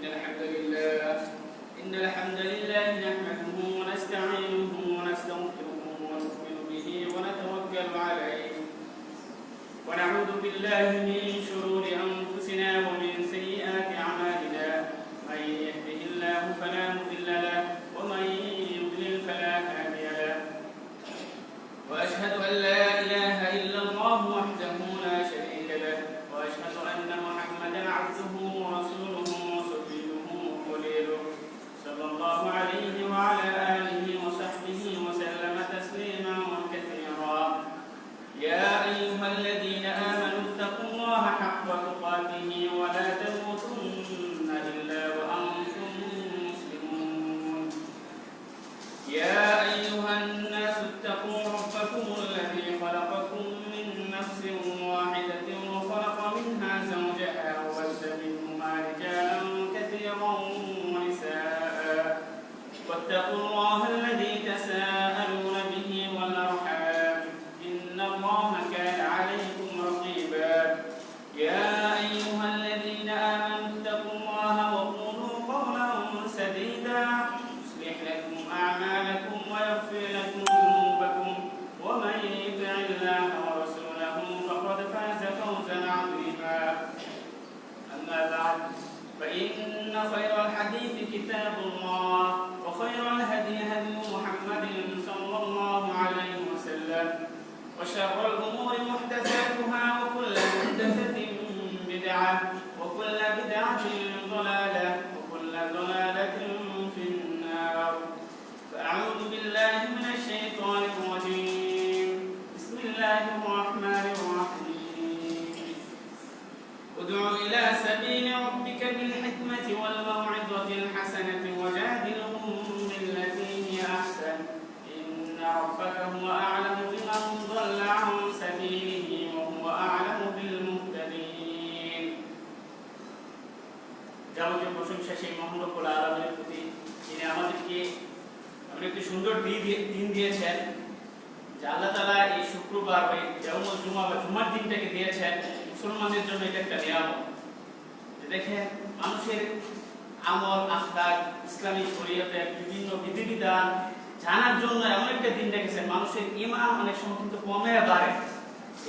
إن الحمد لله نحمده ونستعينه ونستغفره ونؤمن به ونتوكل عليه ونعوذ بالله من شرور أنفسنا ومن سيئات أعمالنا من يهده الله فلا مضل له ومن يضلل فلا هادي له وأشهد أن لا إله إلا الله وحده لا شريك له وأشهد أن محمدا عبده ورسوله وصفيه وخليله صلى الله عليه وعلى آله وصحبه وسلم تسليما كثيرا يا أيها الذين آمنوا اتقوا الله حق تقاته ولا تموتن إلا وأنتم مسلمون يا أيها الناس اتقوا ربكم الذي خلقكم من نفس واحدة وخلق منها زوجها وبث منهما رجالا كثيرا ونساء واتقوا الله الذي تساءلون به والأرحام إن الله كان عليكم رقيبا يا أيها الذين آمنوا اتقوا الله وقولوا قولا سديدا يصلح لكم أعمالكم ويغفر لكم ذنوبكم ومن يطع الله ورسوله فقد فاز فوزا عظيما أما بعد فإن خير الحديث كتاب الله وخير الهدي هدي محمد صلى الله عليه وسلم وشر الأمور محدثاتها وكل محدثة بدعة وكل بدعة ضلالة وكل ضلالة في النار فأعوذ بالله من الشيطان الرجيم بسم الله الرحمن الرحيم ادع إلى سبيل ربك بالحكمة والموعظة الحسنة وجادلهم بالتي هي أحسن إن ربك هو أعلم بمن ضل عن سبيله وهو أعلم بالمهتدين যাবতীয় প্রশংসা সেই মহান রব্বুল আলামিনের প্রতি যিনি আমাদেরকে একটি সুন্দর দিন দিয়েছেন যে আল্লাহ তাআলা এই শুক্রবার বা ইয়াউমুল জুমা বা জুমার দিনটাকে দিয়েছেন মুসলমানদের জন্য এটা একটা নিয়ামত। দেখেন মানুষের আমল আখলাক ইসলামী শরীয়তের বিভিন্ন বিধিবিধান জানার জন্য এমন একটা দিন রেখেছেন মানুষের ঈমান অনেক সময় কিন্তু কমে বাড়ে।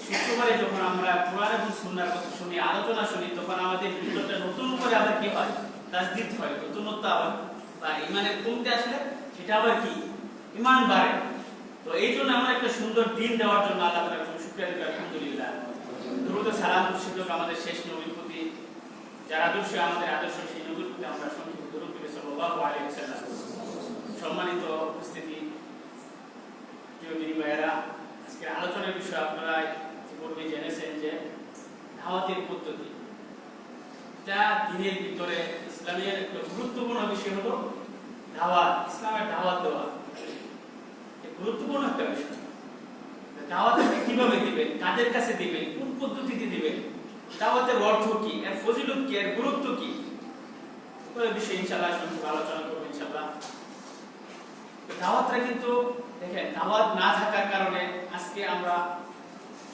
শুক্রবারে যখন আমরা কোরআন এবং সুন্নাহর কথা শুনি আলোচনা শুনি তখন আমাদের ভিতরটা নতুন করে আবার কি হয় তাজদীদ হয় নতুনত্ব আবার বা ঈমানের কমতে আসলে সেটা আবার কি ঈমান বাড়ে। তো এই জন্য আমরা একটা সুন্দর দিন দেওয়ার জন্য আল্লাহ তাআলার কাছে শুকরিয়া করি আলহামদুলিল্লাহ। দরুদ ও সালাম বর্ষিত আমাদের শেষ নবীর প্রতি যার আদর্শ আমাদের আদর্শ সেই নবীর প্রতি আমরা সংক্ষিপ্ত দরুদ করি সাল্লাল্লাহু আলাইহি ওয়াসাল্লাম। সম্মানিত উপস্থিতি প্রিয় দিনী ভাইয়েরা, আজকের আলোচনার বিষয় আপনারা পূর্বে জেনেছেন যে দাওয়াতের পদ্ধতি। যা দিনের ভিতরে ইসলামের একটা গুরুত্বপূর্ণ বিষয় হলো দাওয়াত, ইসলামের দাওয়াত দেওয়া গুরুত্বপূর্ণ একটা বিষয়। দাওয়াত কিভাবে দিবেন, কাদের কাছে দিবেন, কোন পদ্ধতিতে দিবেন, দাওয়াতের অর্থ কি, এর ফজিলত কি, এর গুরুত্ব কি, এই বিষয়ে ইনশাআল্লাহ আলোচনা করব ইনশাআল্লাহ। দাওয়াতটা কিন্তু দেখেন দাওয়াত না থাকার কারণে আজকে আমরা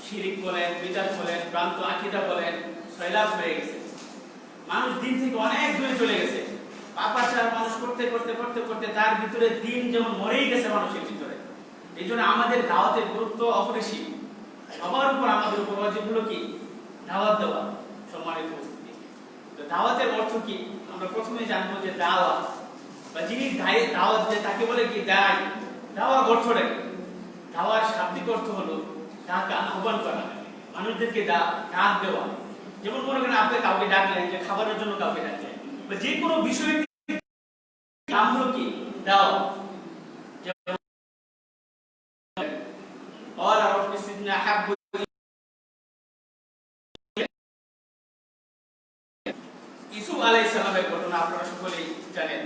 শিরিক বলেন, বিদআত বলেন, ভ্রান্ত আকীদা বলেন সয়লাব হয়ে গেছে। মানুষ দিন থেকে অনেক দূরে চলে গেছে। পাপাচার মানুষ করতে করতে করতে করতে তার ভিতরে দিন যেমন মরেই গেছে মানুষের ভিতরে। এই জন্য আমাদের দাওয়াতের গুরুত্ব অপরিসীম। সবার উপর আমাদের উপর ওয়াজিব হলো কি দাওয়াত দেওয়া। সম্মানিত উপস্থিতি, তো দাওয়াতের অর্থ কি আমরা প্রথমে জানবো যে দাওয়াত বা যিনি দাওয়াত দেয় তাকে বলে কি দায়। দাওয়ার অর্থটা কি? দাওয়ার শাব্দিক অর্থ হলো ডাকা, আহ্বান করা, মানুষদেরকে ডাক দেওয়া। যেমন মনে করেন আপনি কাউকে ডাকলেন যে খাবারের জন্য কাউকে ডাকলেন বা যে কোনো বিষয়ে নাম হলো কি দাওয়াত। ইউসুফ আলাইহিস সালামের ঘটনা আপনারা সকলেই জানেন।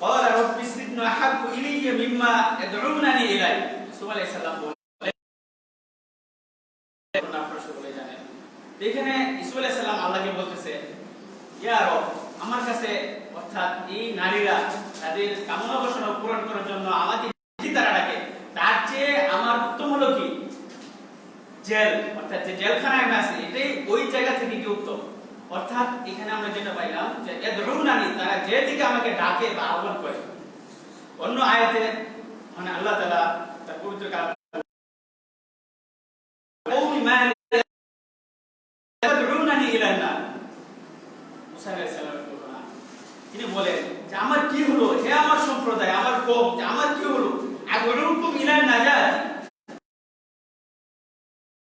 قال رب السجن احب الي مما يدعونني اليه ইউসুফ আলাইহিস সালাম বলেন, আপনারা সকলেই জানেন। এখানে ইউসুফ আলাইহিস সালাম আল্লাহকে বলতেছে, ইয়া রব, আমার কাছে অর্থাৎ এই নারীরা তাদের কামনা বাসনা পূরণ করার জন্য আমাকে যে তারা ডাকে তার চেয়ে আমার উত্তম হলো কি জেল, অর্থাৎ যে জেলখানায় আমি আছি এটাই ওই জায়গা থেকে কি উত্তম। অর্থাৎ এখানে আমরা যেটা পাইলাম যে ইয়াদউনানি, তারা যেদিকে আমাকে ডাকে বা আহ্বান করে। অন্য আয়াতে মানে আল্লাহ তাআলা তার পবিত্র কালামে কওমি মা ইয়াদউনানি ইলা নার, মুসা আলাইহিস সালামের ঘটনা। তিনি বলেন যে আমার কি হলো, হে আমার সম্প্রদায়, আমার কওম, যে আমার কি হলো, আদউকুম ইলা নাজাত,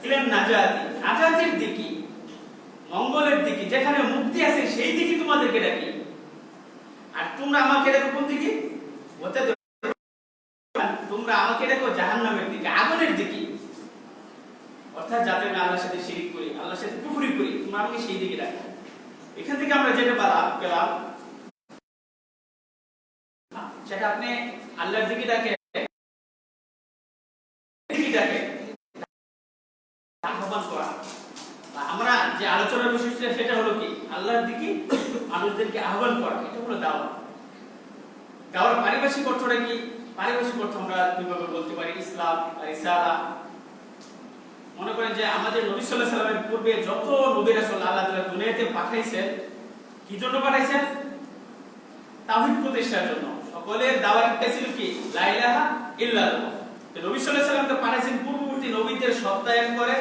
ইলা নাজাত, নাজাতের দিকে, মঙ্গলের দিকে, যেখানে মুক্তি আছে সেই দিকে তোমাদেরকে ডাকি, আর তোমরা আমাকে ডাকো কোন দিকে? তোমরা আমাকে ডাকো জাহান্নামের দিকে, আগুনের দিকে। অর্থাৎ যাতে আমি আল্লাহর সাথে শিরিক করি, আল্লাহর সাথে কুফরি করি, তোমরা আমাকে সেই দিকে ডাকো। এখান থেকে আমরা যেটা পেলাম সেটা আপনি আল্লাহর দিকে ডাকে, আহ্বান করা। আমরা যে আলোচনার বিষয় সেটা হলো কি, আল্লাহর দিকে মানুষদেরকে আহ্বান করা, এটা হলো দাওয়া। দাওয়ার পারিভাষিক অর্থটা কি? পারিভাষিক অর্থ আমরা দুইভাবে বলতে পারি, ইসলাম আর রিসালা। মনে করেন যে আমাদের নবী সাল্লাল্লাহু আলাইহি সাল্লামের পূর্বে যত নবী রাসূল আল্লাহ তাআলা দুনিয়াতে পাঠাইছেন, কি জন্য পাঠাইছেন? তাওহীদ প্রতিষ্ঠার জন্য। সকলের দাওয়াতটা ছিল কি? লা ইলাহা ইল্লাল্লাহ। তো নবী সাল্লাল্লাহু আলাইহি সাল্লামকে পাঠাইছেন পূর্ববর্তী নবীদের সত্যায়ন করে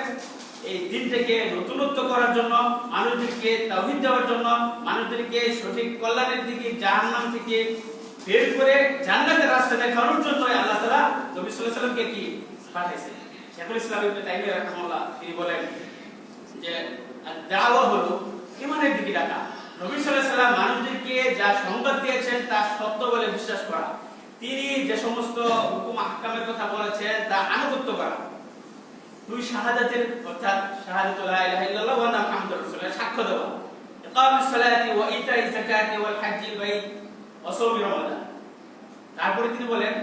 এই দিনটাকে নতুনত্ব করার জন্য, মানুষদেরকে তাওহীদ দেওয়ার জন্য, মানুষদেরকে সঠিক কল্যাণের দিকে, জাহান্নাম থেকে বের করে জান্নাতের রাস্তা দেখানোর জন্য আল্লাহ তাআলা নবী সাল্লাল্লাহু আলাইহি সাল্লামকে কি পাঠাইছেন। শেখুল ইসলাম ইবনে তাইমিয়া রাহিমাহুল্লাহ তিনি বলেন যে দাওয়া হলো ঈমানের দিকে ডাকা। নবী সাল্লাল্লাহু আলাইহি সাল্লাম মানুষদেরকে যা সংবাদ দিয়েছেন তা সত্য বলে বিশ্বাস করা, তিনি যে সমস্ত হুকুম আহকামের কথা বলেছেন তা আনুগত্য করা, দুই শাহাদাতের অর্থাৎ শাহাদাতু লা ইলাহা ইল্লাল্লাহ ওয়া আন্না মুহাম্মাদুর রাসূলুল্লাহ সাক্ষ্য দেওয়া, ইকামুস সালাতি ওয়া ইতাইজ যাকাতি ওয়াল হজ্জিল বাইত ওয়া সাওমি রমাদান। তারপরে তিনি বলেন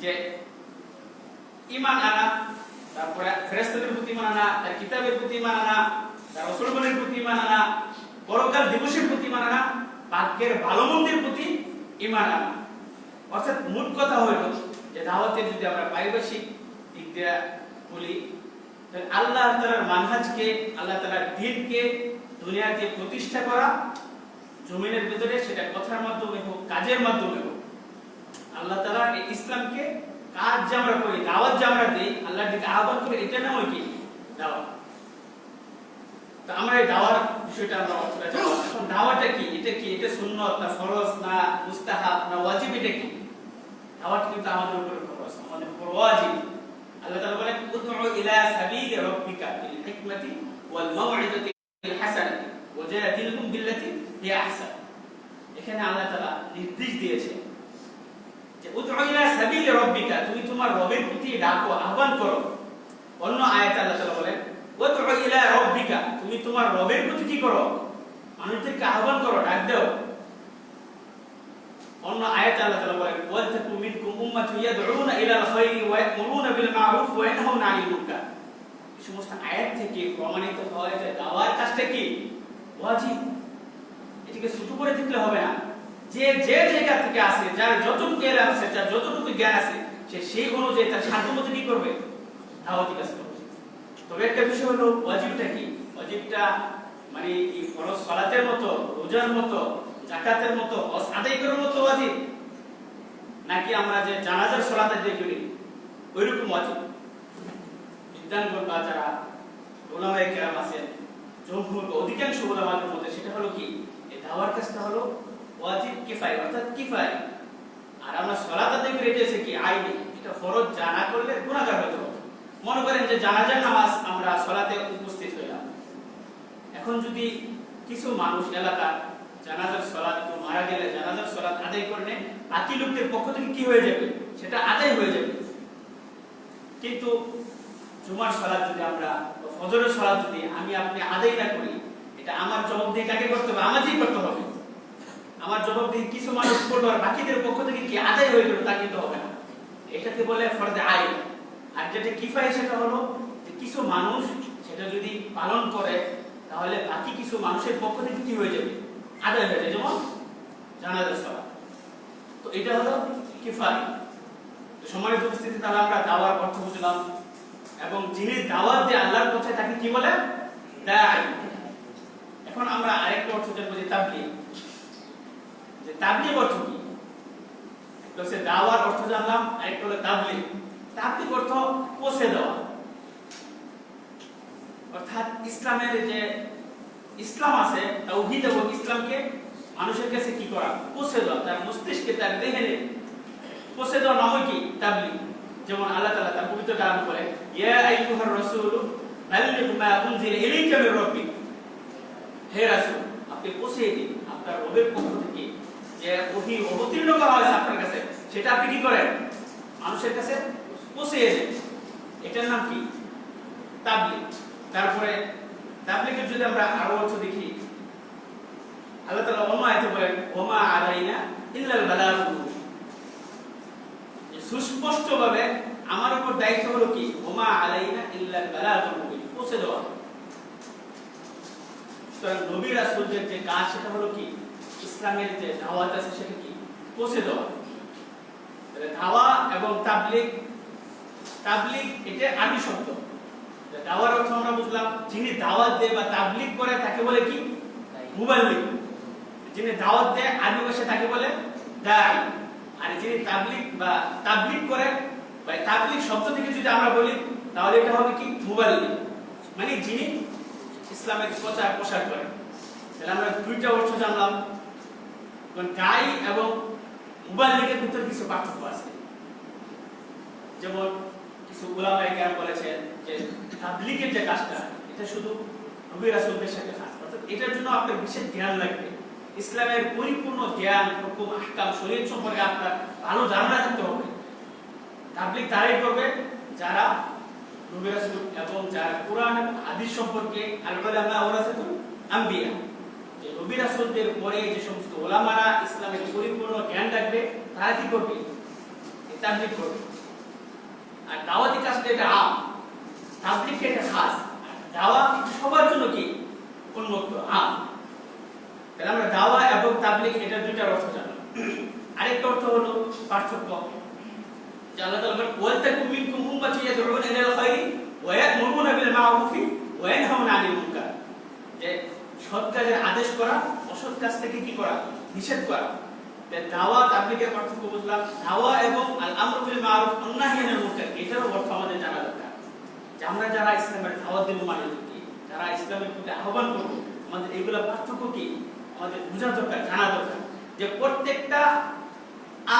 যে ঈমান আনা, তারপরে ফেরেশতাদের প্রতি ঈমান আনা, তার কিতাবের প্রতি ঈমান আনা, তার রাসূলগণের প্রতি ঈমান আনা, পরকাল দিবসের প্রতি ঈমান আনা, ভাগ্যের ভালো-মন্দের প্রতি ঈমান আনা। অর্থাৎ মূল কথা হলো যে দাওয়াতের যদি আমরা পারিভাষিক দিক দিয়ে বলি, তাহলে আল্লাহ তাআলার মানহাজকে, আল্লাহ তাআলার দ্বীনকে দুনিয়াতে প্রতিষ্ঠা করা, জমিনের ভিতরে, সেটা কথার মাধ্যমে হোক, কাজের মাধ্যমে হোক। আল্লাহ তাআলা এই ইসলামকে কাজ যে আমরা করি, দাওয়াত যে আমরা দেই, আল্লাহর দিকে আহ্বান করি, এটা নাম কি? দাওয়াত। তো আমরা এই দাওয়ার বিষয়টা আমরা অর্থটা জানব। এখন দাওয়াটা কি? এটা কি? এটা সুন্নাত না ফরজ না মুস্তাহাব না ওয়াজিব? এটা কি? দাওয়াত কিন্তু আমাদের উপর ফরজ, আমাদের উপর ওয়াজিব। আল্লাহ তাআলা বলেন উদউ ইলা সাবিলি রাব্বিকা বিল হিকমাতি ওয়াল মাউইযাতিল হাসানাতি ওয়াজাদিলহুম বিল্লাতি হিয়া আহসান। এখানে আল্লাহ তাআলা নির্দেশ দিয়েছেন যে উদউ ইলা সাবিলি রাব্বিকা, তুমি তোমার রবের প্রতি ডাকো, আহ্বান করো। অন্য আয়াতে আল্লাহ তাআলা বলেন উদউ ইলা রাব্বিকা, তুমি তোমার রবের প্রতি কি করো? মানুষদেরকে আহ্বান করো, ডাক দাও। অন্য আয়াতে আল্লাহ তাআলা বলেন ওয়ালতাকুম মিনকুম উম্মাতুন ইয়াদউনা ইলাল খায়রি ওয়া ইয়া'মুরুনা বিল মা'রুফ ওয়া ইয়ানহাউনা আনিল মুনকার। এই সমস্ত আয়াত থেকে প্রমাণিত হয় যে দাওয়ার কাজটা কি? ওয়াজিব। এটাকে ছোট করে দেখলে হবে না। যে যে জায়গা থেকে আসে, যার যতটুকু জ্ঞান আছে, যার যতটুকু জ্ঞান আছে, সে সেই অনুযায়ী তার সাধ্যমতো কি করবে? দাওয়াতি কাজ করবে। তবে একটা বিষয় হলো ওয়াজিবটা কি? ওয়াজিবটা মানে এই ফরজ সালাতের মতো, রোজার মতো, যাকাতের মতো, হজ আদায় করার মতো ওয়াজিব, নাকি আমরা যে জানাজার সালাত আদায় করি ওইরকম ওয়াজিব? বিদ্যানগণ বা যারা উলামায়ে কেরাম আছেন, জমহুর বা অধিকাংশ উলামাদের মধ্যে সেটা হলো কি? এই দাওয়ার কাজটা হলো ওয়াজিব কিফায়া, অর্থাৎ কিফায়া। আর আমরা সালাত আদায় করি এটা হচ্ছে কি? আইনি। এটা ফরজ, জানা করলে গুনাহগার হতে হবে। মনে করেন যে জানাজার নামাজ আমরা সালাতে উপস্থিত হইলাম, এখন যদি কিছু মানুষ এলাকার জানাজার সালাত, কেউ মারা গেলে জানাজার সালাত আদায় করলে বাকি লোকদের পক্ষ থেকে কি হয়ে যাবে? সেটা আদায় হয়ে যাবে। কিন্তু জুমার সালাত যদি আমরা, ফজরের সালাত যদি আমি আপনি আদায় না করি, এটা আমার জবাবদিহি কাকে করতে হবে? আমাকেই করতে হবে। আমার জবাবদিহি কিছু মানুষ করবে, আর বাকিদের পক্ষ থেকে কি আদায় হয়ে গেল তা কিন্তু হবে না। এটাকে বলে ফরজে আইন। আর যেটা কিফায়া সেটা হলো যে কিছু মানুষ সেটা যদি পালন করে তাহলে বাকি কিছু মানুষের পক্ষ থেকে কি হয়ে যাবে? আদায় হয়ে যাবে, যেমন জানাজার সালাত। তো এটা হলো কিফায়া। তো সম্মানিত উপস্থিতি, তাহলে আমরা দাওয়ার অর্থ বুঝলাম, এবং যিনি দাওয়াত দিয়ে আল্লাহর পথে তাকে কি বলে? দাঈ। এখন আমরা আরেকটা অর্থ জানবো যে তাবলীগ। যে তাবলীগ অর্থ কি? একটা হচ্ছে দাওয়ার অর্থ জানলাম, আরেকটা হলো তাবলীগ। তাবলীগ অর্থ পৌঁছে দেওয়া, অর্থাৎ ইসলামের যে ইসলাম আছে তাওহীদ এবং ইসলামকে মানুষের কাছে কি করা? পৌঁছে দেওয়া, তার মস্তিষ্কে, তার দেহে পৌঁছে দেওয়া নাম কি? তাবলীগ। যেমন আল্লাহ তাআলা তার পবিত্র কালামে বলে, ইয়া আইয়ুহার রাসূলু বাল্লিগ মা উনজিলা ইলাইকা মির রাব্বিক, হে রাসূল আপনি পৌঁছে দিন আপনার রবের পক্ষ থেকে যে ওহী অবতীর্ণ করা হয়েছে আপনার কাছে, সেটা আপনি কি করেন? মানুষের কাছে পৌঁছে দেন। এটার নাম কি? তাবলীগ। তারপরে তাবলীগের যদি আমরা আরো অর্থ দেখি, আল্লাহ তাআলা অন্য আয়াতে বলেন, ওমা আলাইনা ইল্লাল বালাগুল মুবিন, সুস্পষ্টভাবে আমার উপর দায়িত্ব হলো কি? ওমা আলাইনা ইল্লাল বালাগুল মুবিন, পৌঁছে দেওয়া। সুতরাং নবী রাসূলদের যে কাজ সেটা হলো কি? ইসলামের যে দাওয়াত আছে সেটা কি? পৌঁছে দেওয়া। তাহলে দাওয়া এবং তাবলীগ, তাবলীগ এটা আরবি শব্দ। দাওয়ার অর্থ আমরা বুঝলাম, যিনি দাওয়াত দেয় বা তাবলীগ করে তাকে বলে কি? মুবাল্লিগ। যিনি দাওয়াত দেয় আরবি ভাষায় তাকে বলে দাঈ। আর যিনি তাবলীগ করে বা তাবলীগ শব্দ থেকে যদি আমরা বলি তাহলে এটা হবে কি? মুবাল্লিগ, মানে যিনি ইসলামের প্রচার প্রসার করে। তাহলে আমরা দুইটা অর্থ জানলাম। দাঈ এবং মুবাল্লিগের ভিতরে কিছু পার্থক্য আছে। যেমন কিছু উলামায়ে কেরাম বলেছেন যে তাবলীগের যে কাজটা এটা শুধু নবী রাসূলদের সাথে খাস, অর্থাৎ এটার জন্য আপনার বিশেষ জ্ঞান লাগবে। ইসলামের পরিপূর্ণ জ্ঞান, হুকুম, আহকাম, শরীয়ত সম্পর্কে আপনার ভালো ধারণা থাকতে হবে। তাবলীগ তারাই করবে যারা নবী রাসূল এবং যারা কুরআন এবং হাদিস সম্পর্কে আল উলামা ওয়ারাসাতুল আম্বিয়া, যে নবী রাসূলদের পরে যে সমস্ত উলামারা ইসলামের পরিপূর্ণ জ্ঞান রাখবে তারা কি করবে? তাবলীগ করবে। আর দাওয়াতি কাজটা এটা আম, তাবলীগ এটা খাস। দাওয়া সবার জন্য কি? উন্মুক্ত, আম। তাহলে আমরা দাওয়া এবং তাবলীগ এটা দুইটা অর্থ জানলাম। আরেকটা অর্থ হলো পার্থক্য, যে আল্লাহ তাআলা বলেন, ওয়ালতাকুম মিনকুম উম্মাতুন ইয়াদউনা ইলাল খায়রি ওয়া ইয়া'মুরুনা বিল মা'রুফি ওয়া ইয়ানহাউনা আনিল মুনকার, যে সৎ কাজের আদেশ করা, অসৎ কাজ থেকে কি করা? নিষেধ করা। দাওয়া তাবলীগের পার্থক্য বুঝলাম। দাওয়া এবং আল আমরু বিল মা'রুফ ওয়ান নাহয়ি আনিল মুনকার, এটারও অর্থ আমাদের জানা দরকার। যে আমরা যারা ইসলামের দাওয়াত দেব, মানে কি, যারা ইসলামের প্রতি আহ্বান করব, আমাদের এগুলা পার্থক্য কি আমাদের বোঝা দরকার, জানা দরকার। যে প্রত্যেকটা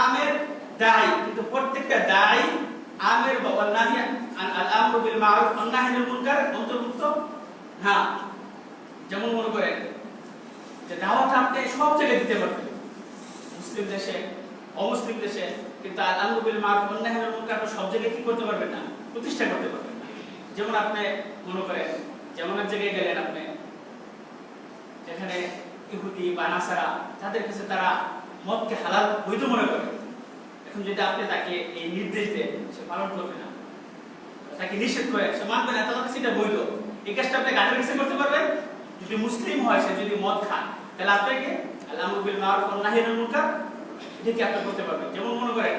আমের দায়ী, কিন্তু প্রত্যেকটা দায়ী আমের ওয়ান নাহয়ি আল আমরু বিল মা'রুফ ওয়ান নাহয়ি আনিল মুনকার অন্তর্ভুক্ত না। যেমন মনে করেন যে দাওয়াতটা আপনি সব জায়গায় দিতে পারবেন, মুসলিম দেশে, অমুসলিম দেশে, কিন্তু আল আমরু বিল মা'রুফ ওয়ান নাহয়ি আনিল মুনকার সব জায়গায় কি করতে পারবেন না? প্রতিষ্ঠা করতে পারবেন না। যেমন আপনি মনে করেন, যেমন এক জায়গায় গেলেন আপনি, যেখানে ইহুদি বা নাসারা, তাদের কাছে তারা মদকে হালাল বৈধ মনে করে। এখন যদি আপনি তাকে এই নির্দেশ দেন, সে পালন করবে না। তাকে নিষেধ করে, সে মানবে না, তার কাছে এটা বৈধ। এই কাজটা আপনি গানের কাছে করতে পারবেন। যদি মুসলিম হয়, সে যদি মদ খায়, তাহলে আপনাকে আল আমরু বিল মা'রুফ ওয়ান নাহয়ি আনিল মুনকার এটাকে আপনি করতে পারবেন। যেমন মনে করেন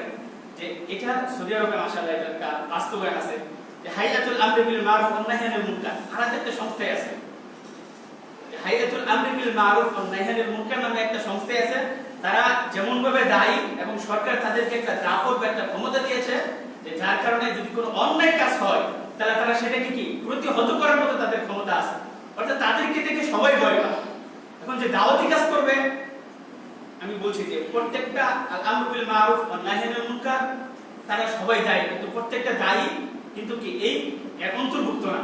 যে এটা সৌদি আরবে মাশাআল্লাহ এটা বাস্তবায়ন আছে, যে হাইয়াতুল আমরি বিল মা'রুফ ওয়ান নাহয়ি আনিল মুনকার, আলাদা একটা সংস্থায় আছে। হাইয়াতুল আমরি বিল মা'রুফ ওয়ান নাহয়ি আনিল মুনকার নামে একটা সংস্থা আছে। তারা যেমন ভাবে দায়ী, এবং সরকার তাদেরকে একটা দাপট বা একটা ক্ষমতা দিয়েছে, যে যার কারণে যদি কোনো অন্যায় কাজ হয় তাহলে তারা সেটাকে কি প্রতিহত করার মতো তাদের ক্ষমতা আছে। অর্থাৎ তাদেরকে দেখে সবাই ভয় পায়। এখন যে দাওয়াতি কাজ করবে, আমি বলছি যে প্রত্যেকটা আল আমরু বিল মা'রুফ ওয়ান নাহয়ি আনিল মুনকার তারা সবাই দায়ী, কিন্তু প্রত্যেকটা দায়ী কিন্তু কি এই এর অন্তর্ভুক্ত না।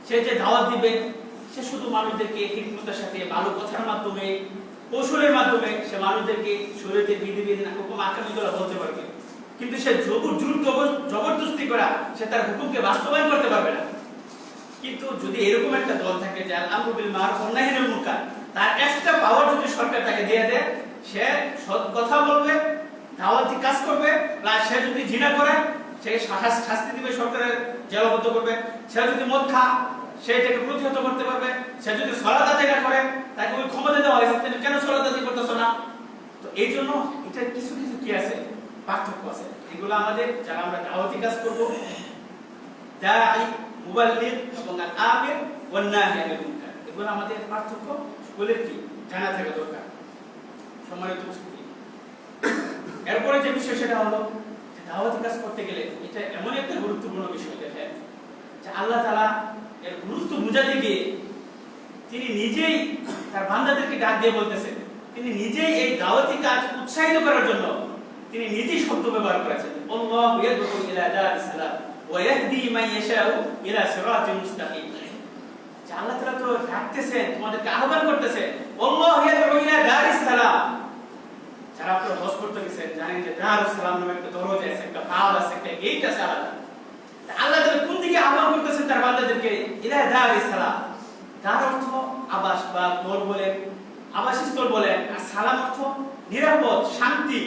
সে যে দাওয়াত দিবে, সে শুধু মানুষদেরকে হিকমতের সাথে, ভালো কথার মাধ্যমে, কৌশলের মাধ্যমে সে মানুষদেরকে শরীয়তের বিধিবিধান, হুকুম, আহকামগুলো বলতে পারবে, কিন্তু সে জবরদস্তি করা, সে তার হুকুমকে বাস্তবায়ন করতে পারবে না। কিন্তু যদি এরকম একটা দল থাকে যে আল আমরু বিল মা'রুফ ওয়ান নাহয়ি আনিল মুনকার, তার একটা পাওয়ার যদি সরকার তাকে দিয়ে দেয়, সে সৎ কথা বলবে, দাওয়াতি কাজ করবে, প্লাস সে যদি জিনা করে সে শাস্তি দিবে, সরকারের জেলবদ্ধ করবে। সে যদি মদ খায় সে এটাকে প্রতিহত করতে পারবে। সে যদি সালাত আদায় না করে তাকে ওই ক্ষমতা দেওয়া হয়েছে, তুমি কেন সালাত আদায় করতেছো না? তো এই জন্য এটা কিছু কিছু কি আছে, পার্থক্য আছে। এগুলো আমাদের যারা আমরা দাওয়াতি কাজ করব, দাঈ, মুবাল্লিগ এবং আল আমির ওয়ান নাহয়ি আনিল মুনকার, এগুলো আমাদের পার্থক্য বলে কি জানা থাকা দরকার। সম্মানিত উপস্থিতি, এরপরে যে বিষয় সেটা হলো দাওয়াতি কাজ করতে গেলে এটা এমন একটা গুরুত্বপূর্ণ বিষয়। দেখেন যে আল্লাহ তাআলা এর গুরুত্ব বোঝাতে গিয়ে তিনি নিজেই তার বান্দাদেরকে ডাক দিয়ে বলতেছেন, তিনি নিজেই এই দাওয়াতি কাজ উৎসাহিত করার জন্য তিনি নিজেই শব্দ ব্যবহার করেছেন, আল্লাহু ইয়াদউ ইলা দারিস সালাম ওয়া ইয়াহদি মান ইয়াশাউ ইলা সিরাতিল মুস্তাকিম। যে আল্লাহ তাআলা তো ডাকতেছেন, তোমাদেরকে আহ্বান করতেছেন, আল্লাহু ইয়াদউ ইলা দারিস সালাম। যারা আপনারা হজ করতে গেছেন জানেন যে দারুস সালাম নামে একটা দরজা আছে, একটা পাল আছে, একটা গেট আছে আলাদা। আল্লাহ তাআলা কোন দিকে আহ্বান করতেছেন তার বান্দাদেরকে? ইলা দারিস সালাম। তার অর্থ আবাস বা ঘর বলেন, আবাসস্থল বলেন, আর সালাম অর্থ নিরাপদ, শান্তি,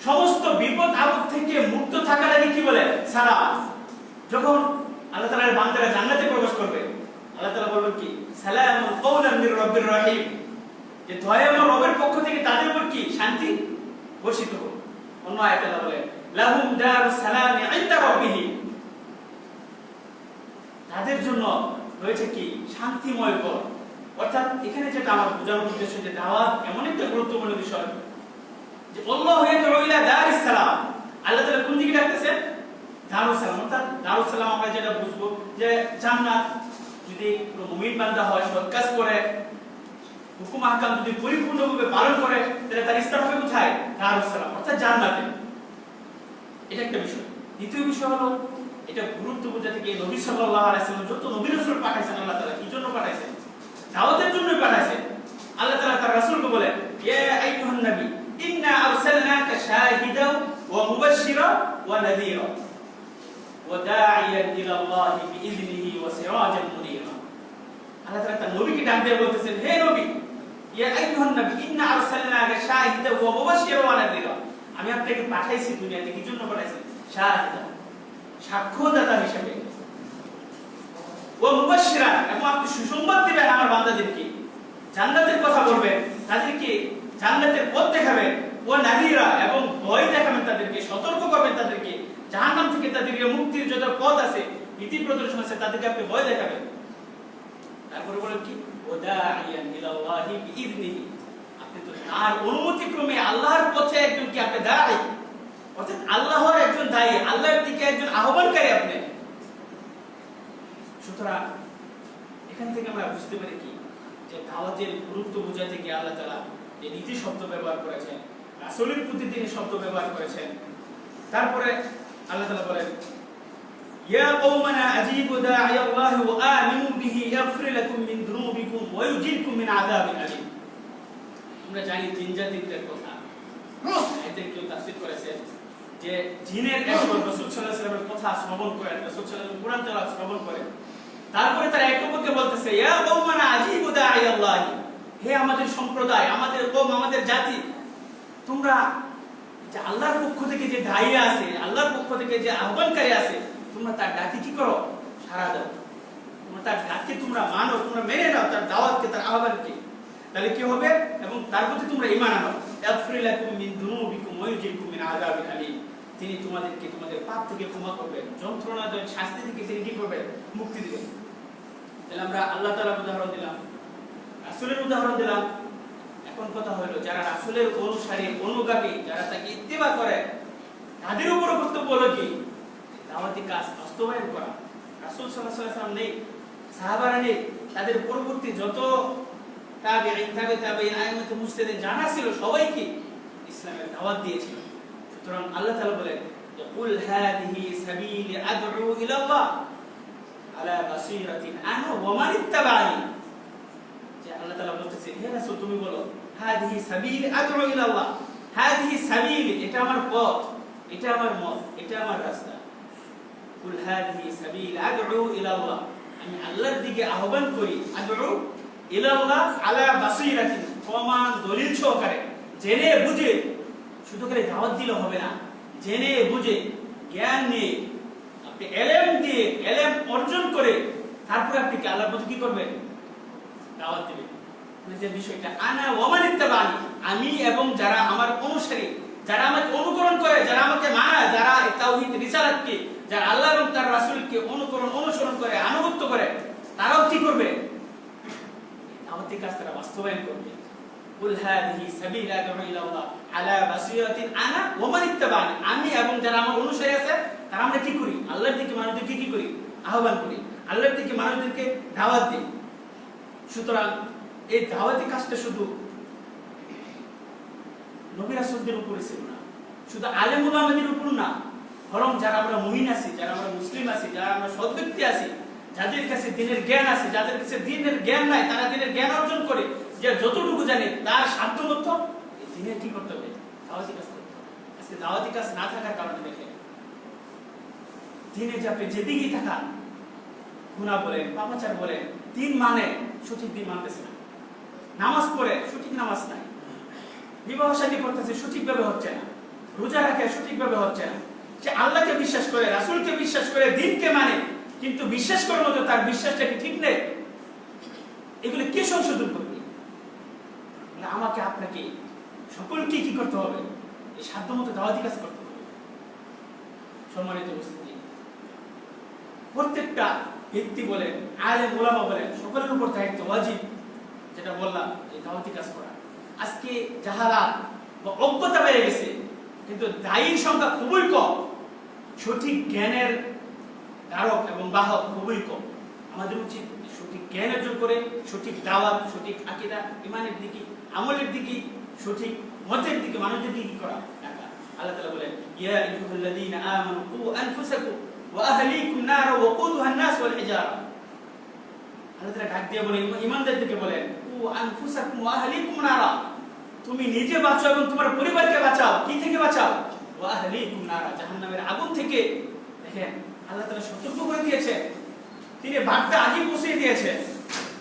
সমস্ত বিপদ আপদ থেকে মুক্ত থাকাটাকে কি বলে? সালাম। যখন আল্লাহ তাআলার বান্দারা জান্নাতে প্রবেশ করবে, আল্লাহ তাআলা বলবেন কি? সালামুন কওলাম মির রাব্বির রহিম। যে দয়াময় রবের পক্ষ থেকে তাদের উপর কি শান্তি বর্ষিত হোক। অন্য আয়াতে আল্লাহ বলেন লাহুম দারুস সালামি ইনদা রাব্বিহিম। তাদের জন্য রয়েছে কি? শান্তিময় ঘর। অর্থাৎ এখানে যেটা আমার বোঝানোর উদ্দেশ্য যে দাওয়াত এমন একটা গুরুত্বপূর্ণ বিষয় যে আল্লাহু ইয়াদউ ইলা দারিস সালাম। আল্লাহ তাআলা কোন দিকে ডাকতেছেন? দারুস সালাম। অর্থাৎ দারুস সালাম আমরা যেটা বুঝবো যে জান্নাত। যদি কোনো মুমিন বান্দা হয়, সৎ কাজ করে, হুকুম আহকাম যদি পরিপূর্ণভাবে পালন করে, তাহলে তার স্থান হবে কোথায়? দারুস সালাম, অর্থাৎ জান্নাতে। এটা একটা বিষয়। দ্বিতীয় বিষয় হলো এটা গুরুত্ব বোঝাতে গিয়ে নবী সাল্লাল্লাহু আলাইহি ওয়াসাল্লাম যত নবী রাসূল পাঠাইছেন আল্লাহ তাআলা কি জন্য পাঠাইছেন? দাওয়াতের জন্যই পাঠাইছেন। আল্লাহ তাআলা তার রাসূলকে বলেন ইয়া আইয়ুহান নবী ইন্না আরসালনাকা শাহিদাও ওয়া মুবাশশিরাও ওয়া নাযীরা ওয়া দাঈয়ান ইলা আল্লাহি বিইذনিহি ওয়া সিরাজান মুনীরা। আল্লাহ তাআলা তার নবীকে ডাক দিয়ে বলতেছেন, হে নবী, ইয়া আইয়ুহান নবী ইন্না আরসালনাকা শাহিদাও ওয়া মুবাশশিরাও ওয়া নাযীরা। আমি আপনাকে পাঠাইছি দুনিয়াতে কি জন্য পাঠাইছি? শাহিদা, সাক্ষ্যদাতা হিসেবে, ও মুবাশশিরা, এবং আপনি সুসংবাদ দিবেন আমার বান্দাদেরকে, জান্নাতের কথা বলবেন, তাদেরকে জান্নাতের পথ দেখাবেন, ও নাযীরা, এবং ভয় দেখাবেন তাদেরকে, সতর্ক করবেন তাদেরকে, জাহান্নাম থেকে তাদেরকে মুক্তির যত পথ আছে, নীতি প্রদর্শন আছে, তাদেরকে আপনি ভয় দেখাবেন। তারপরে বলেন কি? ও দাঈয়ান ইলাল্লাহি বিইذনিহি, আপনি তো তার অনুমতি ক্রমে আল্লাহর পথে একজন কি? আপনি দাঈ, অর্থাৎ আল্লাহর একজন দায়ী, আল্লাহর দিকে একজন আহ্বানকারী আপনি। সুতরাং এখান থেকে আমরা বুঝতে পারি কি যে দাওয়াতের গুরুত্ব বোঝাতে গিয়ে আল্লাহ তাআলা যে নিজে শব্দ ব্যবহার করেছেন, রাসূলের প্রতি তিনি শব্দ ব্যবহার করেছেন। তারপরে আল্লাহ তাআলা বলেন ইয়া কওমানা আজিবু দাঈয়াল্লাহি ওয়া আমিনু বিহি ইয়াগফির লাকুম মিন যুনুবিকুম ওয়া ইউজিরকুম মিন আযাবিন আলীম। আমরা জানি জিন জাতিদের কথা, এদের কেউ তাফসীর করেছেন যে জিনের একজন রাসূল সাল্লাল্লাহু আলাইহি ওয়াসাল্লামের কথা শ্রবণ করেন, রাসূল সাল্লাল্লাহু আলাইহি ওয়াসাল্লাম কোরআন তেলাওয়াত শ্রবণ করেন। তারপরে তারা একে অপরকে বলতেছে ইয়া কওমানা আজিবু দাঈয়াল্লাহি, হে আমাদের সম্প্রদায়, আমাদের কওম, আমাদের জাতি, তোমরা যে আল্লাহর পক্ষ থেকে যে দায়ী আছে, আল্লাহর পক্ষ থেকে যে আহ্বানকারী আছে, তোমরা তার ডাকে কি করো? সাড়া দাও। তোমরা তার ডাকে তোমরা মানো, তোমরা মেনে নাও তার দাওয়াতকে, তার আহ্বানকে। তাহলে কি হবে? এবং তার প্রতি তোমরা ঈমান আনো। ইয়াগফির লাকুম মিন যুনুবিকুম ওয়া ইউজিরকুম মিন আযাবিন আলীম, তিনি তোমাদেরকে তোমাদের পাপ থেকে ক্ষমা করবেন, যন্ত্রণাদায়ক শাস্তি থেকে তিনি কি করবেন? মুক্তি দিবেন। তাহলে আমরা আল্লাহ তাআলার উদাহরণ দিলাম, রাসূলের উদাহরণ দিলাম। এখন কথা হলো যারা রাসূলের অনুসারী, অনুগামী, যারা তাকে ইত্তিবা করে, তাদের উপর কর্তব্য হলো কি? দাওয়াতি কাজ বাস্তবায়ন করা। রাসূল সাল্লাল্লাহু আলাইহি ওয়াসাল্লাম নেই, সাহাবারা নেই, তাদের পরবর্তী যত তাবেঈন, তাবেঈন, আইম্মাতুল মুজতাহিদিন জানা ছিল, সবাই কি ইসলামের দাওয়াত দিয়েছিল। সুতরাং আল্লাহ তাআলা বলেন যে কুল হাদিহি সাবিলি আদউ ইলা আল্লাহ আলা বাসীরাতিন আনা ওয়া মান ইত্তাবা'নি। যে আল্লাহ তাআলা বলতেছে, হে রাসূল তুমি বলো হাদিহি সাবিলি আদউ ইলা আল্লাহ, হাদিহি সাবিলি, এটা আমার পথ, এটা আমার মত, এটা আমার রাস্তা। কুল হাদিহি সাবিলি আদউ ইলা আল্লাহ, আমি আল্লাহর দিকে আহ্বান করি, আদউ ইলা আল্লাহ আলা বাসীরাতিন, প্রমাণ দলিল সহকারে, জেনে বুঝে। শুধু করে দাওয়াত দিলে হবে না, জেনে বুঝে, জ্ঞান নিয়ে, আপনি ইলম দিয়ে, ইলম অর্জন করে তারপরে আপনি কি আল্লাহর প্রতি কি করবেন? দাওয়াত দিবেন। মানে যে বিষয়টা আনা ওয়া মান ইত্তাবা'নি, আমি এবং যারা আমার অনুসারী, যারা আমাকে অনুকরণ করে, যারা আমাকে মানে, যারা তাওহীদ রিসালাতকে, যারা আল্লাহ এবং তার রাসূলকে অনুকরণ, অনুসরণ করে, আনুগত্য করে, তারাও কি করবে? দাওয়াতি কাজ তারা বাস্তবায়ন করবে। কুল হাদিহি সাবিলা আদউ ইলা আল্লাহ আলা বাসিরাতিন আনা ওয়া মান ইত্তাবানি, আমি এবং যারা আমার অনুসারী আছে তারা আমরা কি করি? আল্লাহর দিকে মানুষদেরকে কি করি? আহ্বান করি, আল্লাহর দিকে মানুষদেরকে দাওয়াত দিই। সুতরাং এই দাওয়াতি কাজটা শুধু নবী রাসূলদের উপরে ছিল না, শুধু আলেম ওলামাদের উপর না, বরং যারা আমরা মুমিন আছি, যারা আমরা মুসলিম আছি, যারা আমরা সৎ ব্যক্তি আছি, যাদের কাছে দিনের জ্ঞান আছে, যাদের কাছে দিনের জ্ঞান নাই, তারা দিনের জ্ঞান অর্জন করে যে যতটুকু জানে তার সাধ্যমত এই দিনের কি করতে হবে? দাওয়াতি কাজ করতে হবে। আজকে দাওয়াতি কাজ না থাকার কারণে দেখেন দিনে যে আপনি যেদিকেই থাকান, গুনাহ বলেন, পাপাচার বলেন, দিন মানে সঠিক দিন মানতেছে না, নামাজ পড়ে সঠিক নামাজ নাই, বিবাহ শাদী করতেছে সঠিকভাবে হচ্ছে না, রোজা রাখে সঠিকভাবে হচ্ছে না, যে আল্লাহকে বিশ্বাস করে, রাসূলকে বিশ্বাস করে, দ্বীনকে মানে, কিন্তু বিশ্বাস করার মতো তার বিশ্বাসটা কি ঠিক নেই? এগুলো কে সংশোধন করবে? আমাকে আপনাকে সকলকে কি করতে হবে? এই সাধ্যমতো দাওয়াতি কাজ করতে হবে। সম্মানিত উপস্থিতি, প্রত্যেকটা ব্যক্তি বলেন, আলেম ওলামা বলেন, সকলের উপর দায়িত্ব ওয়াজিব, যেটা বললাম, এই দাওয়াতি কাজ করা। আজকে জাহালাত বা অজ্ঞতা বেড়ে গেছে, কিন্তু দায়ীর সংখ্যা খুবই কম, সঠিক জ্ঞানের ধারক এবং বাহক খুবই কম। আমাদের উচিত সঠিক জ্ঞান অর্জন করে সঠিক দাওয়াত, সঠিক আকীদা, ঈমানের দিকে, আমলের দিকে, সঠিক মতের দিকে মানুষদের দিকে করা টাকা। আল্লাহ তাআলা বলেন, ইয়া আইয়ুহাল্লাযীনা আমানু কু আনফুসাকুম ওয়া আহলিকুম নারা ওয়াকুদুহা আন-নাস ওয়াল হিজারা। আল্লাহ তাআলা ডাক দিয়ে বলেন, ঈমানদারদেরকে বলেন, কু আনফুসাকুম ওয়া আহলিকুম নারা, তুমি নিজে বাঁচো এবং তোমার পরিবারকে বাঁচাও। কি থেকে বাঁচাও? ওয়া আহলিকুম নারা, জাহান্নামের আগুন থেকে। দেখেন আল্লাহ তাআলা সতর্ক করে দিয়েছে, তিনি বার্তা আগে পৌঁছে দিয়েছে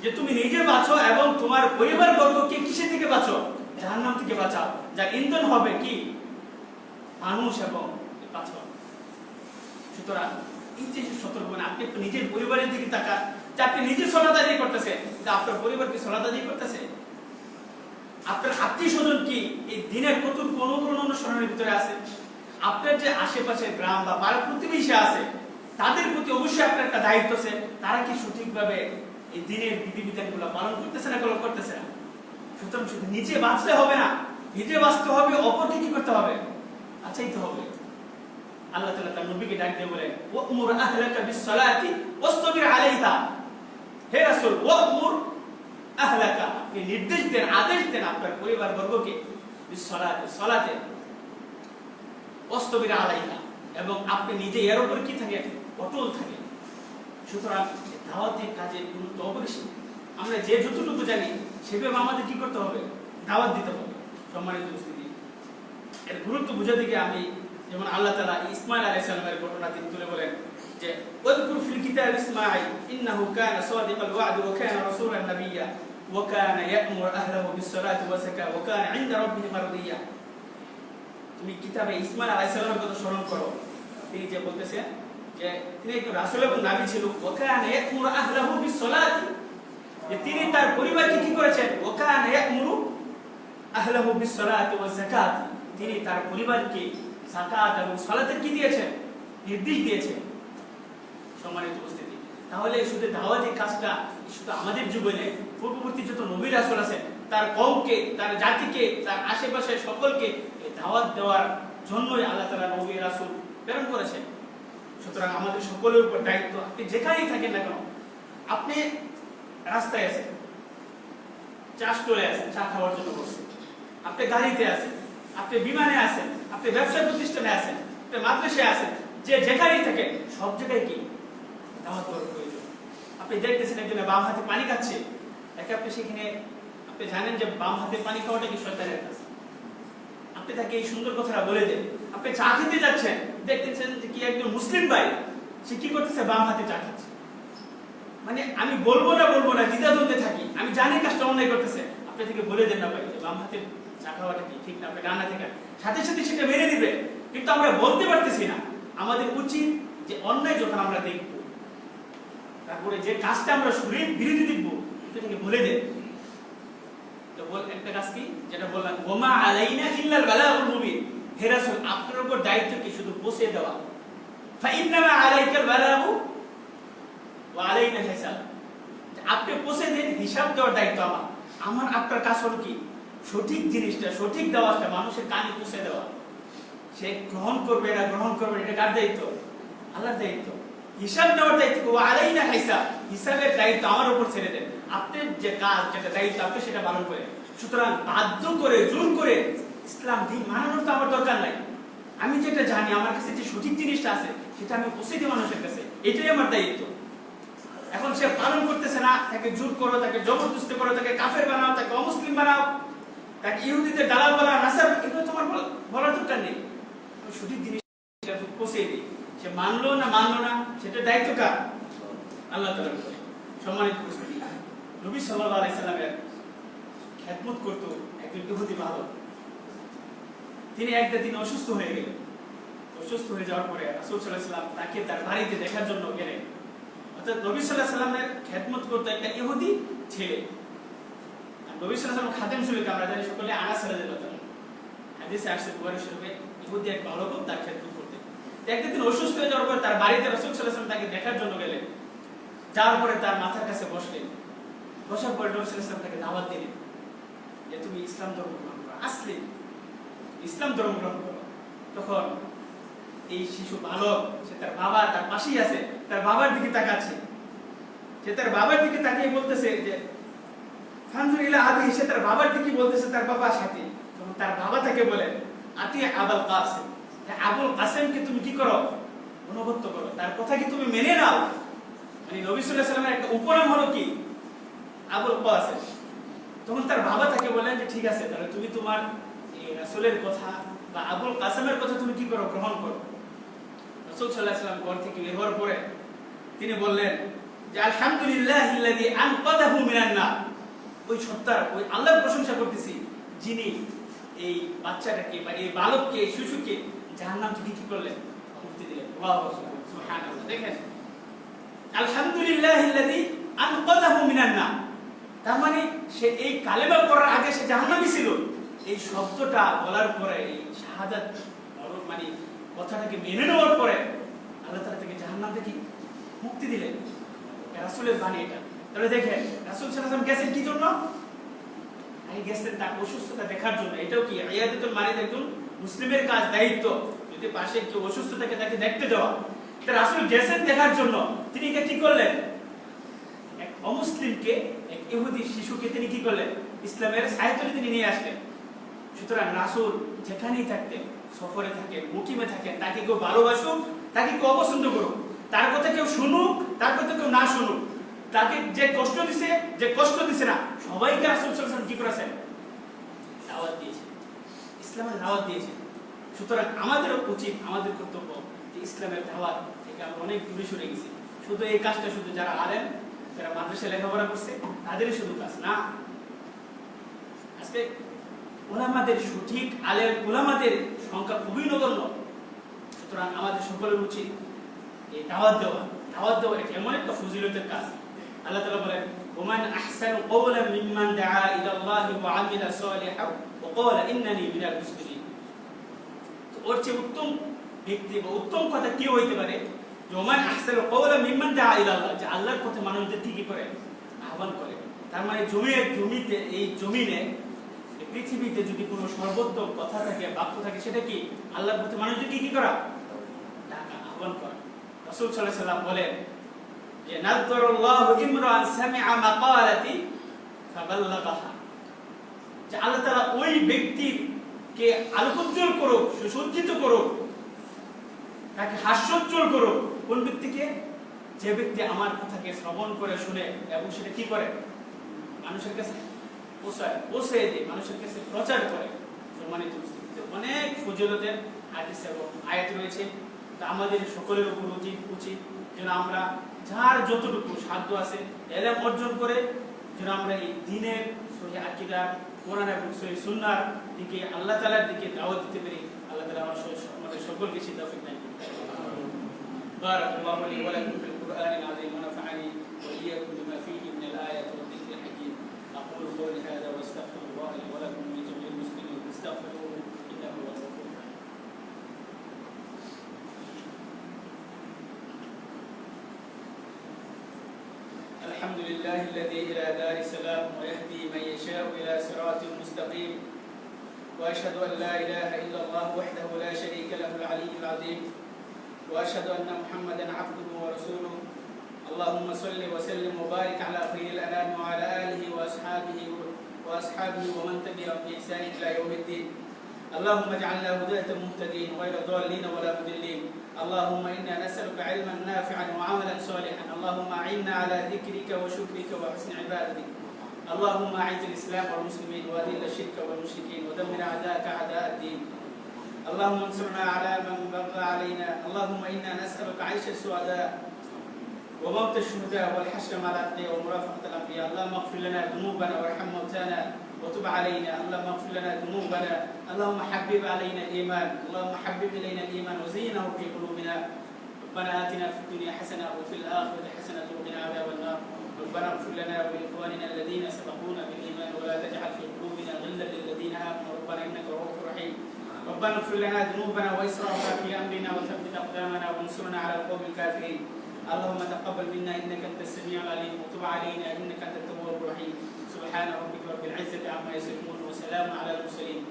যে তুমি নিজে বাঁচো এবং তোমার পরিবারবর্গকে কিসে থেকে বাঁচো? জাহান্নাম থেকে বাঁচাও, যার ইন্ধন হবে কি? মানুষ এবং পাথর। সুতরাং এই যে সতর্ক, আপনি একটু নিজের পরিবারের দিকে তাকান, যে আপনি নিজে সালাত আদায় করতেছেন, কিন্তু আপনার পরিবার কি সালাত আদায় করতেছে? আপনার আত্মীয় স্বজন কি এই দিনের কতটুকু কোন অনুসরণের ভিতরে আছে? আপনার যে আশেপাশে গ্রাম বা পাড়া প্রতিবেশী আছে, তাদের প্রতি অবশ্যই আপনার একটা দায়িত্ব আছে, তারা কি সঠিকভাবে এই দিনের বিধিবিধানগুলো পালন করতেছে না করতেছে না? সুতরাং শুধু নিজে বাঁচলে হবে না, নিজে বাঁচতে হবে, অপরকে কি করতে হবে? আচ্ছাইতে হবে। আল্লাহ তাআলা তার নবীকে ডাক দিয়ে বলেন, ওয়া'মুর আহলাকা বিস-সালাতি ওয়াসতাবির আলাইহা। হে রাসূল, ওয়া'মুর আহলাকা, আপনি নির্দেশ দেন, আদেশ দেন আপনার পরিবারবর্গকে বিস-সালাতি, সালাতে, ওয়াসতাবির আলাইহা, এবং আপনি নিজে এর উপর কি থাকেন? অটল থাকেন। সুতরাং দাওয়াতের কাজের গুরুত্ব অপরিসীম। আমরা যে যতটুকু জানি সেভাবে আমাদের কি করতে হবে? দাওয়াত দিতে হবে। সম্মানিত উপস্থিতি, এর গুরুত্ব বুঝাতে গিয়ে আমি, যেমন আল্লাহ তাআলা ইসমাঈল আলাইহিস সালামের ঘটনা তিনি তুলে বলেন যে, ওয়াযকুর ফিল কিতাব ইসমাঈল ইন্নাহু কানা সাদিকাল ওয়া'দ ওয়া কানা রাসূলান নাবিয়্যা ওয়া কানা ইয়া'মুরু আহলাহু বিস-সালাতি ওয়া যাকাতি ওয়া কানা 'ইনদা রাব্বিহি মারদিয়্যা। তুমি কিতাবে ইসমাঈল আলাইহিস সালামের কথা স্মরণ করো, তিনি যে বলতেছেন যে তিনি একজন রাসূল এবং নবী ছিল, ওয়া কানা ইয়া'মুরু আহলাহু বিস-সালাতি, যে তিনি তার পরিবারকে কি করেছেন? ওয়া কানা ইয়া'মুরু আহলাহু বিস-সালাতি ওয়া যাকাতি, তিনি তার পরিবারকে যাকাত এবং সালাতের কি দিয়েছেন? নির্দেশ দিয়েছেন। সম্মানিত উপস্থিতি, তাহলে শুধু দাওয়াতের কাজটা শুধু আমাদের জীবনে, পূর্ববর্তী যত নবী রাসূল আছেন তার কওমকে, তার জাতিকে, তার আশেপাশের সকলকে এই দাওয়াত দেওয়ার জন্যই আল্লাহ তাআলা নবী রাসূল প্রেরণ করেছেন। সুতরাং আমাদের সকলের উপর দায়িত্ব, আপনি যেখানেই থাকেন না কেন, আপনি রাস্তায় আছেন, চা স্টলে আছেন, চা খাওয়ার জন্য বসছেন, আপনি গাড়িতে আছেন, আপনি বিমানে আছেন, আপনি ব্যবসা প্রতিষ্ঠানে আছেন, আপনি মাদ্রাসায় আছেন, যে যেখানেই থাকেন সব জায়গায় কি দাওয়াত দেওয়ার প্রয়োজন। আপনি দেখতেছেন একজন বাম হাতে পানি খাচ্ছে, তাকে আপনি সেখানে, আপনি জানেন যে বাম হাতে পানি খাওয়াটা কি শয়তানের কাজ, আপনি তাকে এই সুন্দর কথাটা বলে দেন। আপনি চা খেতে যাচ্ছেন, দেখতেছেন যে কি একজন মুসলিম ভাই সে কি করতেছে? বাম হাতে চা খাচ্ছে। মানে আমি বলবো না দ্বিধাদ্বন্দ্বে থাকি, আমি জানি কাজটা অন্যায় করতেছে, আপনি থেকে বলে দেন না ভাই যে বাম হাতে চা খাওয়াটা কি ঠিক না, আপনি ডান হাতে খান, সাথে সাথে সেটা মেনে দিবে, কিন্তু আমরা বলতে পারতেছি না। আমাদের উচিত যে অন্যায় যখন আমরা দেখব, তারপরে যে কাজটা আমরা শরীর বিরোধী দেখব, সেটাকে বলে দেন। তো বল একটা কাজ কি, যেটা বললাম, ওমা আলাইনা ইল্লাল বালাগুল মুবিন, হে রাসূল আপনার উপর দায়িত্ব কি? শুধু পৌঁছে দেওয়া। ফা ইন্নামা আলাইকাল বালাগু ওয়া আলাইনা হিসাব, আপনি পৌঁছে দিন, হিসাব দেওয়ার দায়িত্ব আমার। আমার আপনার কাজ হলো কি সঠিক জিনিসটা, সঠিক দাওয়াতটা মানুষের কানে পৌঁছে দেওয়া। সে গ্রহণ করবে না গ্রহণ করবে এটা কার দায়িত্ব? আল্লাহর দায়িত্ব। হিসাব নেওয়ার দায়িত্ব আলাইনা হিসাব, হিসাবের দায়িত্ব আমার উপর ছেড়ে দেন। আপনি যে কাজ, যেটা দায়িত্ব, আপনি সেটা পালন করেন। সুতরাং বাধ্য করে জোর করে ইসলাম দিন মানানোর তো আমার দরকার নাই। আমি যেটা জানি, আমার কাছে যে সঠিক জিনিসটা আছে সেটা আমি পৌঁছে দিই মানুষের কাছে, এটাই আমার দায়িত্ব। এখন সে পালন করতেছে না, তাকে জোর করো, তাকে জবরদস্তি করো, তাকে কাফের বানাও, তাকে অমুসলিম বানাও, তাকে ইহুদিদের দালাল বানাও, নাসার, এগুলো তোমার বলার দরকার নেই। সঠিক জিনিসটা পৌঁছে দিই। সে মানলো না মানলো না সেটা দায়িত্ব কার? আল্লাহ তাআলার উপর। সম্মানিত উপস্থিতি, নবী সাল্লাল্লাহু আলাইহি সাল্লামের খেদমত করত একজন ইহুদি বালক। তিনি একদিন অসুস্থ হয়ে গেলেন। অসুস্থ হয়ে যাওয়ার পরে রাসূল সাল্লাল্লাহু আলাইহি সাল্লাম তাকে তার বাড়িতে দেখার জন্য গেলেন। অর্থাৎ নবী সাল্লাল্লাহু আলাইহি সাল্লামের খেদমত করত একটা ইহুদি ছেলে। আর নবী সাল্লাল্লাহু আলাইহি সাল্লাম খাদেম ছিল, আমরা জানি সকলে আনাস রাদিয়াল্লাহু তাআলা হাদিসে আসছে, বুখারী শরীফে, ইহুদি এক বালক তার খেদমত করতে। একদিন অসুস্থ হয়ে যাওয়ার পরে তার বাড়িতে রাসূল সাল্লাল্লাহু আলাইহি সাল্লাম তাকে দেখার জন্য গেলেন। যাওয়ার পরে তার মাথার কাছে বসলেন। বসার পরে নবী সাল্লাল্লাহু আলাইহি সাল্লাম তাকে দাওয়াত দিলেন যে তুমি ইসলাম ধর্ম গ্রহণ করো, আসলে ইসলাম ধর্ম গ্রহণ করো। তখন এই শিশু বালক, সে তার বাবা তার পাশেই আছে, তার বাবার দিকে তাকাচ্ছে। সে তার বাবার দিকে তাকিয়ে বলতেছে যে ফানজুর ইলা আবি, সে তার বাবার দিকে বলতেছে তার বাবার সাথে। তখন তার বাবা তাকে বলেন আতি আবুল কাসিম, আবুল কাসিমকে তুমি কি করো? অনুগত করো, তার কথা কি তুমি মেনে নাও। মানে নবী সাল্লাল্লাহু আলাইহি সাল্লামের একটা উপনাম হলো কি আবুল কাসিম। তখন তার বাবা তাকে বলেন যে ঠিক আছে, তাহলে তুমি তোমার এই রাসূলের কথা বা আবুল কাসিমের কথা তুমি কি করো? গ্রহণ করো। রাসূল সাল্লাল্লাহু আলাইহি সাল্লাম ঘর থেকে বের হওয়ার পরে তিনি বললেন যে আলহামদুলিল্লাহিল্লাযী আনকাযাহু মিনান নার, ওই সত্তার, ওই আল্লাহর প্রশংসা করতেছি যিনি এই বাচ্চাটাকে বা এই বালককে, এই শিশুকে জাহান্নাম থেকে কি করলেন? মুক্তি দিলেন। আল্লাহু সুবহানাল্লাহ। দেখেন, আলহামদুলিল্লাহিল্লাযী আনকাযাহু মিনান নার, তার মানে সে এই কালেমা পড়ার আগে সে জাহান্নামী ছিল। এই শব্দটা বলার পরে, এই শাহাদাত মানে কথাটাকে মেনে নেওয়ার পরে আল্লাহ তাআলা তাকে জাহান্নাম থেকে মুক্তি দিলেন। রাসূলের বাণী এটা। তাহলে দেখেন রাসূল সাল্লাল্লাহু আলাইহি ওয়াসাল্লাম গেছেন কি জন্য? এই গেছেন তার অসুস্থতা দেখার জন্য। এটাও কি ইয়াদাতুল মারিদ, একজন মুসলিমের কাজ, দায়িত্ব। যদি পাশে কেউ অসুস্থ থাকে তাকে দেখতে যাওয়া। তা রাসূল গেছেন দেখার জন্য। তিনি কি করলেন? এক অমুসলিমকে, এক ইহুদি শিশুকে তিনি কি করলেন? ইসলামের ছায়াতলে তিনি নিয়ে আসলেন। সুতরাং রাসূল যেখানেই থাকতেন, সফরে থাকেন, মুকিমে থাকেন, তাকে কেউ ভালোবাসুক, তাকে কেউ অপছন্দ করুক, তার কথা কেউ শুনুক, তার কথা কেউ না শুনুক, তাকে যে কষ্ট দিছে, যে কষ্ট দিছে না, সবাইকে রাসূল সাল্লাল্লাহু আলাইহি ওয়াসাল্লাম কি করেছেন? দাওয়াত দিয়েছেন, ইসলামের দাওয়াত দিয়েছেন। সুতরাং আমাদেরও উচিত, আমাদের কর্তব্য যে ইসলামের দাওয়াত থেকে আমরা অনেক দূরে সরে গেছি। শুধু এই কাজটা শুধু যারা আলেম, যারা মাদ্রাসায় লেখাপড়া করছে তাদেরই শুধু কাজ না। আজকে উলামাদের, সঠিক আলেম উলামাদের সংখ্যা খুবই নগণ্য। সুতরাং আমাদের সকলের উচিত এই দাওয়াত দেওয়া। দাওয়াত দেওয়া এটা এমন একটা ফজিলতের কাজ। আল্লাহ তাআলা বলেন ওমান আহসানু কওলান মিম্মান দাআ ইলাল্লাহি ওয়া আমিলা সালিহান ওয়া ক্বালা ইন্নানি মিনাল মুসলিমিন। তো ওর চেয়ে উত্তম ব্যক্তি বা উত্তম কথা কি হইতে পারে? যে ওমান আহসানু কওলান মিম্মান দাআ ইলাল্লাহ, যে আল্লাহর পথে মানুষদের কি করে? আহ্বান করে। তার মানে জমিতে, এই জমিনে, পৃথিবীতে যদি কোনো সর্বোত্তম কথা থাকে, বাক্য থাকে, সেটা কি? আল্লাহর পথে মানুষদেরকে কি করা? ডাকা, আহ্বান করা। রাসূল সাল্লাল্লাহু আলাইহি ওয়াসাল্লাম বলেন যে নাযযারাল্লাহু ইমরান সামিআ মাকালাতি ফাবাল্লাগাহা, যে আল্লাহ তাআলা ওই ব্যক্তিকে আলোকোজ্জ্বল করুক, সুসজ্জিত করুক, তাকে হাস্যোজ্জ্বল করুক। কোন ব্যক্তিকে? যে ব্যক্তি আমার কথাকে শ্রবণ করে, শুনে এবং সেটা কি করে? মানুষের কাছে পৌঁছে দিয়ে মানুষের কাছে প্রচার করে। সম্মানিত উপস্থিতি, অনেক ফজিলতের হাদিস এবং আয়াত রয়েছে। তা আমাদের সকলের উপর উচিত যেন আমরা যার যতটুকু সাধ্য আছে ইলম অর্জন করে যেন আমরা এই দ্বীনের সহিহ আকীদা, কোরআন এবং সহিহ সুন্নাহর দিকে, আল্লাহ তাআলার দিকে দাওয়াত দিতে পারি। আল্লাহ তাআলা আমাদের সকলকে সেই তৌফিক দান করুন। বারাকাল্লাহু লি ওয়া লাকুম ফিল কুরআনিল আযীম ওয়া নাফা'নি ওয়া ইয়্যাকুম বিমা ফীহি মিনাল আয়াতি ওয়াদ যিকরিল হাকীম। أقول قولي هذا واستغفر الله لي ولكم ولجميع المسلمين فاستغفروه إنه هو الغفور الرحيم. الحمد لله الذي إلى دار السلام ويهدي من يشاء إلى صراط مستقيم، وأشهد أن لا إله إلا الله وحده لا شريك له العلي العظيم، وأشهد أن محمدا عبده ورسوله. اللهم صل وسلم وبارك على خير الأنام وعلى آله وأصحابه ومن تبعهم بإحسان إلى يوم الدين. اللهم اجعلنا هداة مهتدين غير ضالين ولا مضلين. اللهم إنا نسألك علما نافعا وعملا صالحا. اللهم أعنا على ذكرك وشكرك وحسن عبادتك. اللهم أعز الإسلام والمسلمين وأذل الشرك والمشركين ودمر أعداءك أعداء الدين. اللهم انصرنا على من بغى علينا. اللهم إنا نسألك عيش السعداء وموت الشهداء والحشر مع الأتقياء ومرافقة الأنبياء. اللهم اغفر لنا ذنوبنا وارحم موتانا وتب علينا. اللهم اغفر لنا ذنوبنا. اللهم حبب علينا الإيمان. اللهم حبب إلينا الإيمان وزينه في قلوبنا. ربنا آتنا في الدنيا حسنة وفي الآخرة حسنة وقنا عذاب النار. ربنا اغفر لنا ولإخواننا الذين سبقونا بالإيمان ولا تجعل في قلوبنا غلا للذين آمنوا ربنا إنك رؤوف رحيم. ربنا اغفر لنا ذنوبنا وإسرافنا في أمرنا وثبت أقدامنا وانصرنا على القوم الكافرين. اللهم تقبل منا إنك أنت السميع العليم وتب علينا إنك أنت التواب الرحيم. سبحان ربك رب العزة عما يصفون وسلام على المرسلين